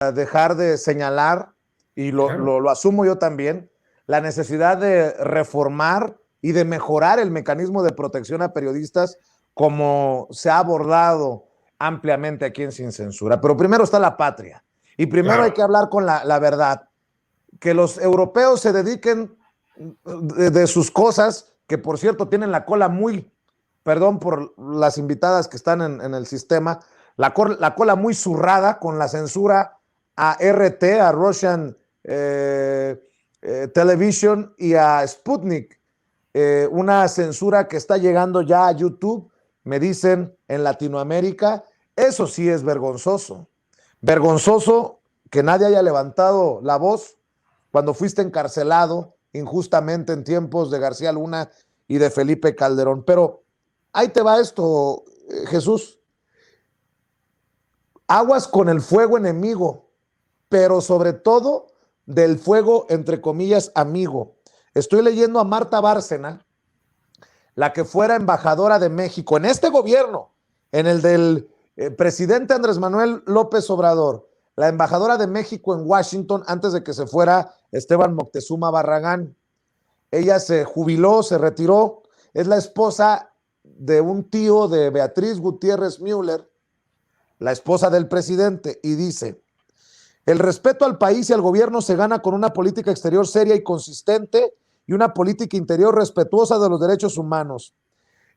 dejar de señalar, y lo asumo yo también, la necesidad de reformar y de mejorar el mecanismo de protección a periodistas como se ha abordado ampliamente aquí en Sin Censura. Pero primero está la patria y primero hay que hablar con la verdad. Que los europeos se dediquen de sus cosas, que por cierto tienen la cola muy, perdón por las invitadas que están en el sistema, la cola muy zurrada con la censura a RT, a Russian Television y a Sputnik, una censura que está llegando ya a YouTube, me dicen, en Latinoamérica. Eso sí es vergonzoso. Vergonzoso que nadie haya levantado la voz cuando fuiste encarcelado injustamente en tiempos de García Luna y de Felipe Calderón. Pero ahí te va esto, Jesús. Aguas con el fuego enemigo, pero sobre todo del fuego, entre comillas, amigo. Estoy leyendo a Marta Bárcena, la que fuera embajadora de México en este gobierno, en el del presidente Andrés Manuel López Obrador, la embajadora de México en Washington antes de que se fuera Esteban Moctezuma Barragán. Ella se jubiló, se retiró, es la esposa de un tío de Beatriz Gutiérrez Müller, la esposa del presidente, y dice: el respeto al país y al gobierno se gana con una política exterior seria y consistente y una política interior respetuosa de los derechos humanos,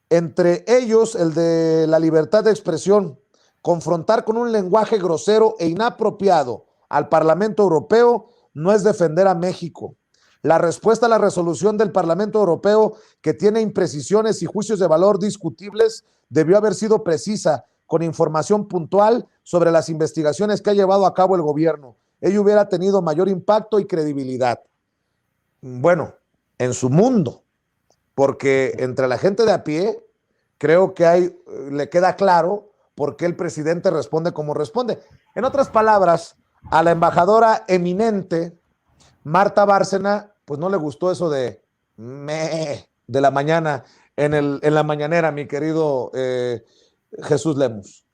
entre ellos el de la libertad de expresión. Confrontar con un lenguaje grosero e inapropiado al Parlamento Europeo no es defender a México. La respuesta a la resolución del Parlamento Europeo, que tiene imprecisiones y juicios de valor discutibles, debió haber sido precisa, con información puntual sobre las investigaciones que ha llevado a cabo el gobierno. Ello hubiera tenido mayor impacto y credibilidad. Bueno, en su mundo, porque entre la gente de a pie, creo que le queda claro por qué el presidente responde como responde. En otras palabras, a la embajadora eminente, Marta Bárcena, pues no le gustó eso de la mañana en la mañanera, mi querido Jesús Lemus.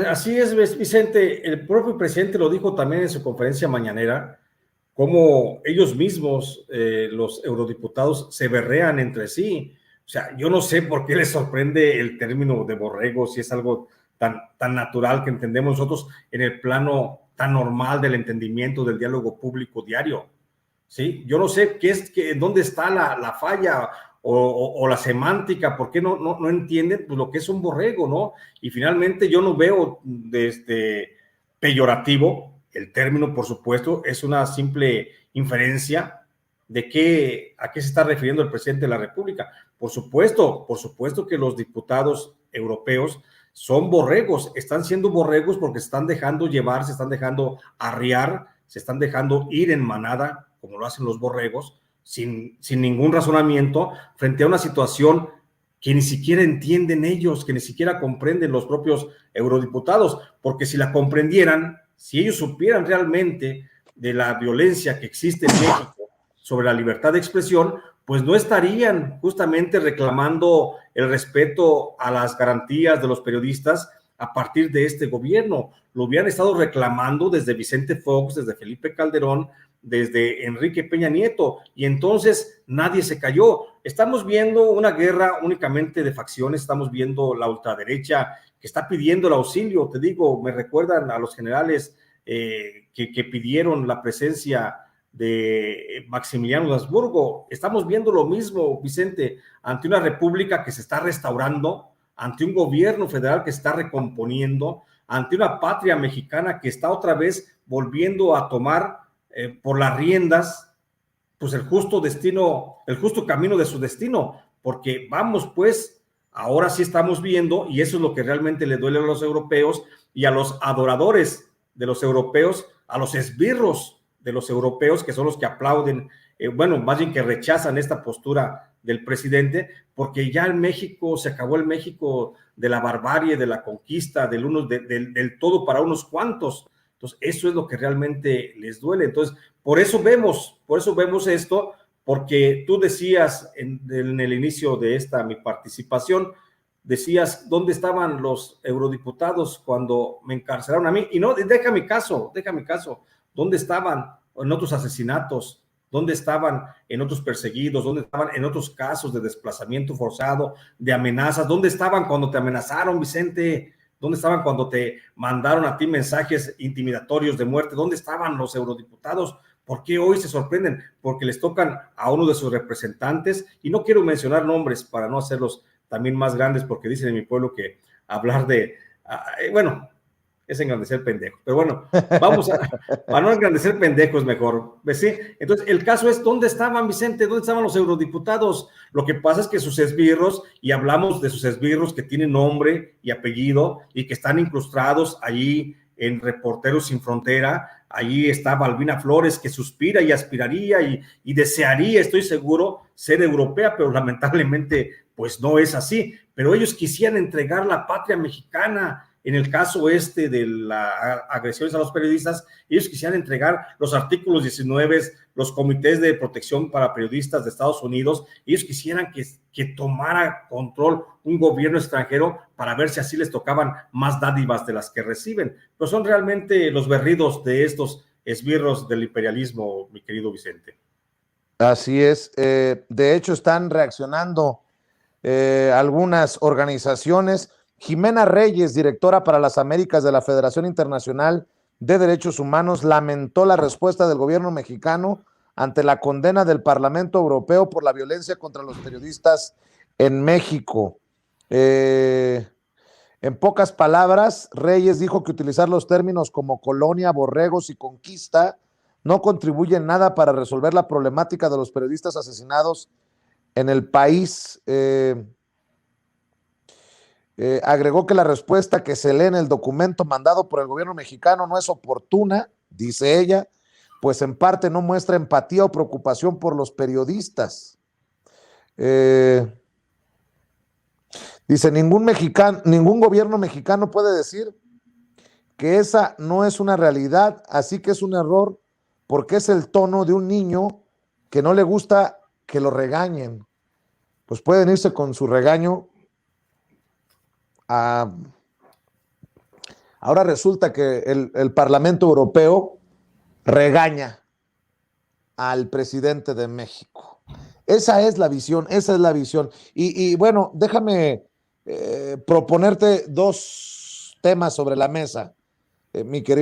Así es, Vicente. El propio presidente lo dijo también en su conferencia mañanera, cómo ellos mismos, los eurodiputados, se berrean entre sí. O sea, yo no sé por qué les sorprende el término de borrego, si es algo tan natural que entendemos nosotros en el plano tan normal del entendimiento del diálogo público diario. ¿Sí? Yo no sé dónde está la falla o la semántica, ¿por qué no entienden pues, lo que es un borrego, ¿no? Y finalmente yo no veo peyorativo el término, por supuesto, es una simple inferencia de a qué se está refiriendo el presidente de la República. Por supuesto que los diputados europeos son borregos, están siendo borregos porque se están dejando llevar, se están dejando arriar, se están dejando ir en manada, como lo hacen los borregos, sin ningún razonamiento, frente a una situación que ni siquiera entienden ellos, que ni siquiera comprenden los propios eurodiputados, porque si la comprendieran, si ellos supieran realmente de la violencia que existe en México sobre la libertad de expresión, pues no estarían justamente reclamando el respeto a las garantías de los periodistas a partir de este gobierno. Lo hubieran estado reclamando desde Vicente Fox, desde Felipe Calderón, desde Enrique Peña Nieto, y entonces nadie se cayó. Estamos viendo una guerra únicamente de facciones, estamos viendo la ultraderecha que está pidiendo el auxilio. Te digo, me recuerdan a los generales que pidieron la presencia de Maximiliano de Habsburgo. Estamos viendo lo mismo, Vicente, ante una república que se está restaurando, ante un gobierno federal que se está recomponiendo, ante una patria mexicana que está otra vez volviendo a tomar por las riendas, pues el justo camino de su destino, porque vamos pues, ahora sí estamos viendo, y eso es lo que realmente le duele a los europeos y a los adoradores de los europeos, a los esbirros de los europeos, que son los que aplauden, más bien que rechazan esta postura del presidente, porque ya en México se acabó el México de la barbarie, de la conquista, del todo para unos cuantos. Entonces, eso es lo que realmente les duele. Entonces, por eso vemos esto, porque tú decías en el inicio de mi participación, decías, ¿dónde estaban los eurodiputados cuando me encarcelaron a mí? Y no, deja mi caso, ¿dónde estaban en otros asesinatos? ¿Dónde estaban en otros perseguidos? ¿Dónde estaban en otros casos de desplazamiento forzado, de amenazas? ¿Dónde estaban cuando te amenazaron, Vicente? ¿Dónde estaban cuando te mandaron a ti mensajes intimidatorios de muerte? ¿Dónde estaban los eurodiputados? ¿Por qué hoy se sorprenden? Porque les tocan a uno de sus representantes, y no quiero mencionar nombres para no hacerlos también más grandes, porque dicen en mi pueblo que hablar de, bueno, es engrandecer pendejos, pero bueno, para no engrandecer pendejos mejor, ¿ves? ¿Sí? Entonces, el caso es, ¿dónde estaban, Vicente? ¿Dónde estaban los eurodiputados? Lo que pasa es que sus esbirros, y hablamos de sus esbirros que tienen nombre y apellido, y que están incrustados allí en Reporteros Sin Frontera. Allí está Balbina Flores, que suspira y aspiraría y desearía, estoy seguro, ser europea, pero lamentablemente, pues no es así. Pero ellos quisieran entregar la patria mexicana. En el caso de las agresiones a los periodistas, ellos quisieran entregar los artículos 19, los comités de protección para periodistas de Estados Unidos. Ellos quisieran que tomara control un gobierno extranjero para ver si así les tocaban más dádivas de las que reciben. Pero son realmente los berridos de estos esbirros del imperialismo, mi querido Vicente. Así es. De hecho, están reaccionando algunas organizaciones. Jimena Reyes, directora para las Américas de la Federación Internacional de Derechos Humanos, lamentó la respuesta del gobierno mexicano ante la condena del Parlamento Europeo por la violencia contra los periodistas en México. En pocas palabras, Reyes dijo que utilizar los términos como colonia, borregos y conquista no contribuyen nada para resolver la problemática de los periodistas asesinados en el país. Agregó que la respuesta que se lee en el documento mandado por el gobierno mexicano no es oportuna, dice ella, pues en parte no muestra empatía o preocupación por los periodistas. Dice, ningún gobierno mexicano puede decir que esa no es una realidad, así que es un error porque es el tono de un niño que no le gusta que lo regañen. Pues pueden irse con su regaño. Ahora resulta que el Parlamento Europeo regaña al presidente de México. Esa es la visión, esa es la visión. Y bueno, déjame proponerte dos temas sobre la mesa, mi querido